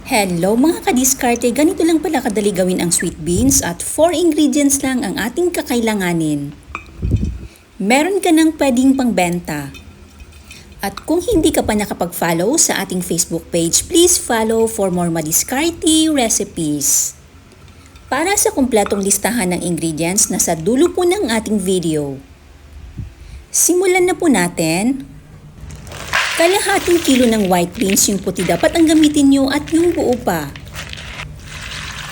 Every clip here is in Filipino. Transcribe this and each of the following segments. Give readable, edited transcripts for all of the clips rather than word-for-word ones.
Hello mga kadiskarte, ganito lang pala kadali gawin ang sweet beans at 4 ingredients lang ang ating kakailanganin. Meron ka ng pwedeng pangbenta. At kung hindi ka pa nakapag-follow sa ating Facebook page, please follow for more madiskarte recipes. Para sa kumpletong listahan ng ingredients, nasa dulo po ng ating video. Simulan na po natin. Kalahating kilo ng white beans, yung puti dapat ang gamitin nyo at yung buo pa.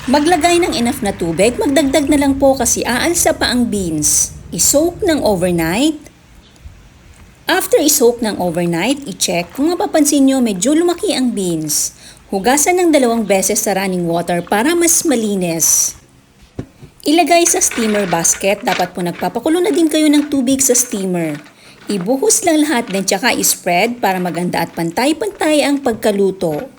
Maglagay ng enough na tubig, magdagdag na lang po kasi aalsa pa ang beans. I-soak ng overnight. After i-soak ng overnight, i-check kung mapapansin nyo medyo lumaki ang beans. Hugasan ng 2 beses sa running water para mas malinis. Ilagay sa steamer basket, dapat po nagpapakulo na din kayo ng tubig sa steamer. Ibuhos lang lahat din tsaka i-spread para maganda at pantay-pantay ang pagkaluto.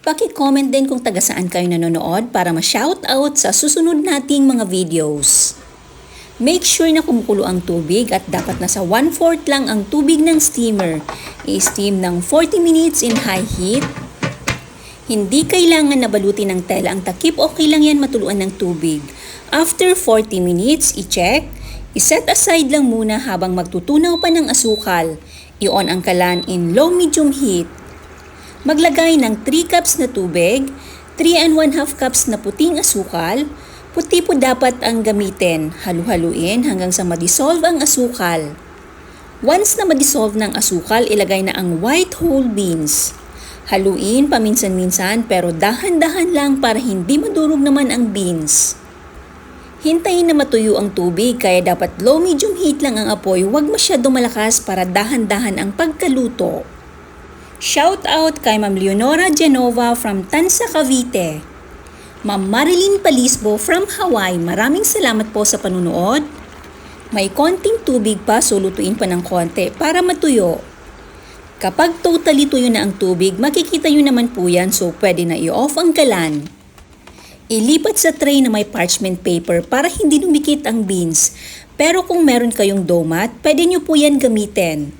Paki-comment din kung taga saan kayo nanonood para ma-shoutout sa susunod nating mga videos. Make sure na kumukulo ang tubig at dapat nasa 1/4 lang ang tubig ng steamer. I-steam ng 40 minutes in high heat. Hindi kailangan nabalutin ng tela ang takip, okay lang yan matuluan ng tubig. After 40 minutes, i-check. I-set aside lang muna habang magtutunaw pa ng asukal. I-on ang kalan in low-medium heat. Maglagay ng 3 cups na tubig, 3 1/2 cups na puting asukal. Puti po dapat ang gamitin. Halu-haluin hanggang sa madissolve ang asukal. Once na madissolve ng asukal, ilagay na ang white whole beans. Haluin paminsan-minsan pero dahan-dahan lang para hindi madurog naman ang beans. Hintayin na matuyo ang tubig kaya dapat low-medium heat lang ang apoy, huwag masyado malakas para dahan-dahan ang pagkaluto. Shout out kay Ma'am Leonora Genova from Tansa, Cavite. Ma'am Marilyn Palisbo from Hawaii, maraming salamat po sa panunood. May konting tubig pa, so lutuin pa ng konti para matuyo. Kapag totally tuyo na ang tubig, makikita nyo naman po yan, so pwede na i-off ang kalan. Ilipat sa tray na may parchment paper para hindi dumikit ang beans. Pero kung meron kayong dough mat, pwede nyo po yan gamitin.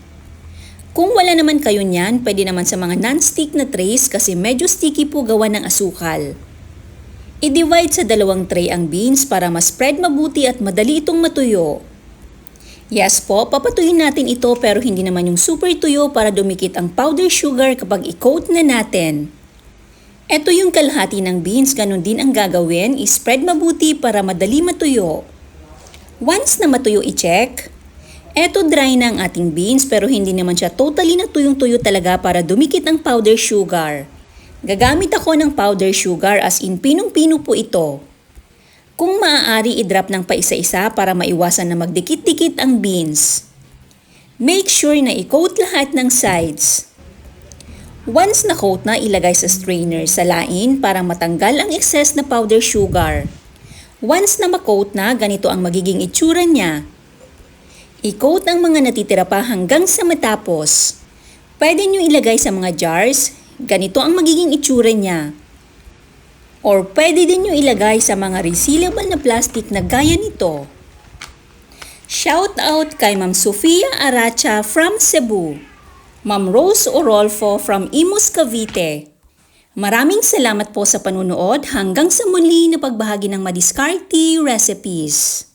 Kung wala naman kayo niyan, pwede naman sa mga non-stick na trays kasi medyo sticky po gawa ng asukal. I-divide sa 2 tray ang beans para mas spread mabuti at madali itong matuyo. Yes po, papatuyin natin ito pero hindi naman yung super tuyo para dumikit ang powder sugar kapag i-coat na natin. Ito yung kalahati ng beans, ganun din ang gagawin, i-spread mabuti para madali matuyo. Once na matuyo, i-check. Eto dry na ang ating beans pero hindi naman siya totally na tuyong-tuyo talaga para dumikit ang powder sugar. Gagamit ako ng powder sugar as in pinong-pino po ito. Kung maaari, i-drop ng paisa-isa para maiwasan na magdikit-dikit ang beans. Make sure na i-coat lahat ng sides. Once na-coat na, ilagay sa strainer sa lain para matanggal ang excess na powder sugar. Once na ma-coat na, ganito ang magiging itsura niya. I-coat ang mga natitira pa hanggang sa matapos. Pwede nyo ilagay sa mga jars, ganito ang magiging itsura niya. Or pwede din nyo ilagay sa mga resealable na plastic na gaya nito. Shout out kay Ma'am Sofia Aracha from Cebu. Ma'am Rose Orolfo from Imus, Cavite. Maraming salamat po sa panunood. Hanggang sa muli na pagbahagi ng madiskarte recipes.